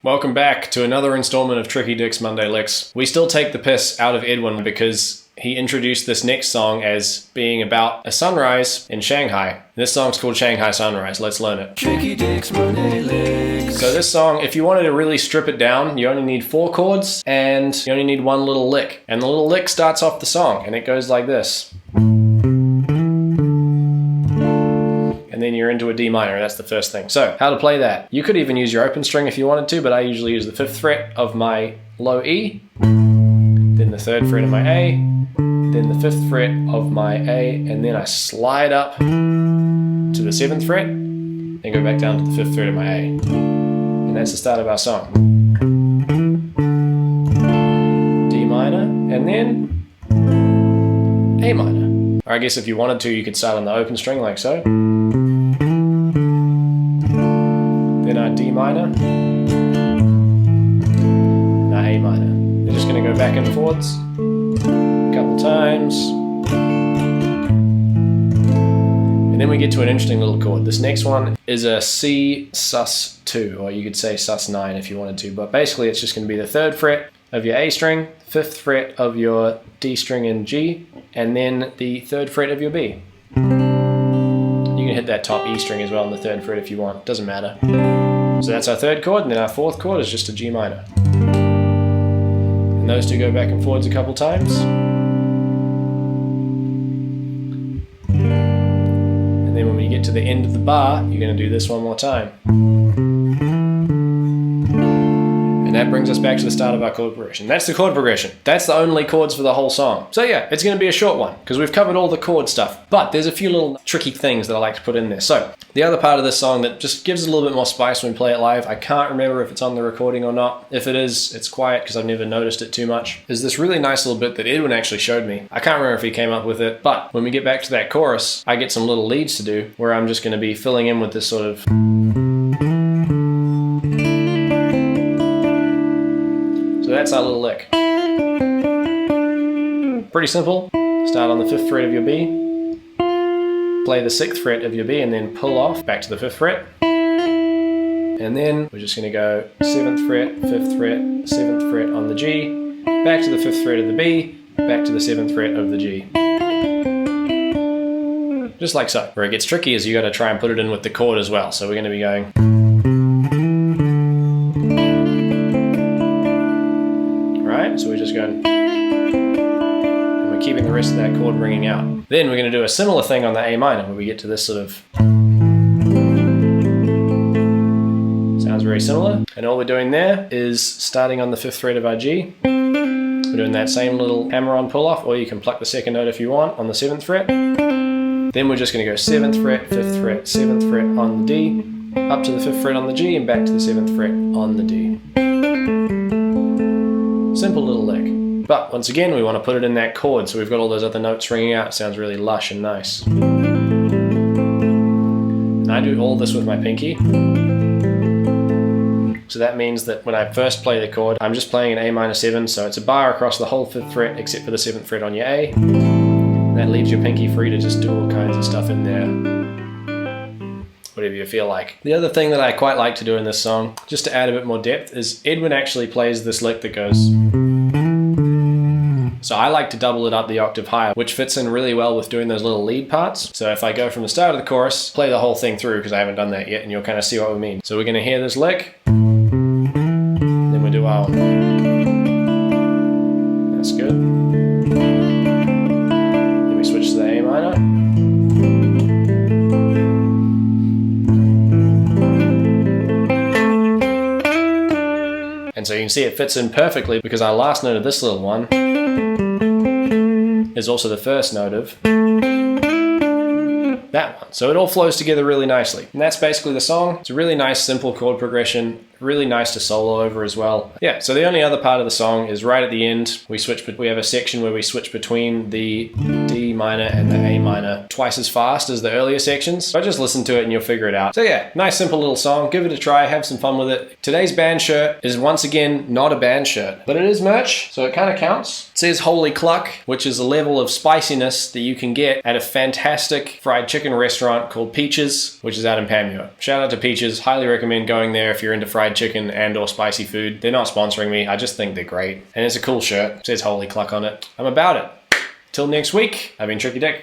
Welcome back to another installment of Tricky Dick's Monday Licks. We still take the piss out of Edwin because he introduced this next song as being about a sunrise in Shanghai. This song's called Shanghai Sunrise. Let's learn it. Tricky Dick's Monday Licks. So this song, if you wanted to really strip it down, you only need 4 chords and you only need one little lick. And the little lick starts off the song and it goes like this. And then you're into a D minor, that's the first thing. So, how to play that? You could even use your open string if you wanted to, but I usually use the 5th fret of my low E, then the 3rd fret of my A, then the 5th fret of my A, and then I slide up to the 7th fret, then go back down to the 5th fret of my A. And that's the start of our song. D minor, and then A minor. Or I guess if you wanted to, you could start on the open string like so. Then our D minor, and our A minor. They're just going to go back and forwards a couple times. And then we get to an interesting little chord. This next one is a C sus2, or you could say sus9 if you wanted to, but basically it's just going to be the 3rd fret of your A string, 5th fret of your D string in G, and then the 3rd fret of your B. You can hit that top E string as well on the 3rd fret if you want, doesn't matter. So that's our 3rd chord, and then our 4th chord is just a G minor. And those two go back and forwards a couple times. And then when we get to the end of the bar, you're going to do this one more time. And that brings us back to the start of our chord progression. That's the chord progression. That's the only chords for the whole song. So yeah, it's going to be a short one because we've covered all the chord stuff. But there's a few little tricky things that I like to put in there. So the other part of this song that just gives it a little bit more spice when we play it live, I can't remember if it's on the recording or not. If it is, it's quiet because I've never noticed it too much. Is this really nice little bit that Edwin actually showed me. I can't remember if he came up with it, but when we get back to that chorus, I get some little leads to do where I'm just going to be filling in with this sort of... So that's our little lick. Pretty simple. Start on the 5th fret of your B, play the 6th fret of your B, and then pull off back to the 5th fret. And then we're just going to go 7th fret, 5th fret, 7th fret on the G, back to the 5th fret of the B, back to the 7th fret of the G. Just like so. Where it gets tricky is you got to try and put it in with the chord as well. So we're going to be going... So we're just going, and we're keeping the rest of that chord ringing out. Then we're going to do a similar thing on the A minor where we get to this sort of, sounds very similar. And all we're doing there is starting on the 5th fret of our G. We're doing that same little hammer-on pull-off, or you can pluck the 2nd note if you want on the 7th fret. Then we're just going to go 7th fret, 5th fret, 7th fret on the D, up to the 5th fret on the G, and back to the 7th fret on the D. Simple little lick. But once again, we want to put it in that chord, so we've got all those other notes ringing out. It sounds really lush and nice. And I do all this with my pinky. So that means that when I first play the chord, I'm just playing an A minor 7, so it's a bar across the whole 5th fret except for the 7th fret on your A. And that leaves your pinky free to just do all kinds of stuff in there. Whatever you feel like. The other thing that I quite like to do in this song, just to add a bit more depth, is Edwin actually plays this lick that goes... So I like to double it up the octave higher, which fits in really well with doing those little lead parts. So if I go from the start of the chorus, play the whole thing through, because I haven't done that yet, and you'll kind of see what we mean. So we're going to hear this lick, then we do our... That's good. Then we switch to the A minor. And so you can see it fits in perfectly because our last note of this little one is also the first note of that one. So it all flows together really nicely. And that's basically the song. It's a really nice simple chord progression, really nice to solo over as well. Yeah, so the only other part of the song is right at the end. We have a section where we switch between the D minor and the A minor twice as fast as the earlier sections. So just listen to it and you'll figure it out. So yeah, nice simple little song. Give it a try, have some fun with it. Today's band shirt is once again not a band shirt, but it is merch, so it kind of counts. It says Holy Cluck, which is a level of spiciness that you can get at a fantastic fried chicken restaurant called Peaches, which is out in Panmure. Shout out to Peaches, highly recommend going there if you're into fried fried chicken and or spicy food. They're not sponsoring me. I just think they're great. And it's a cool shirt. It says Holy Cluck on it. I'm about it. Till next week, I've been Tricky Dick.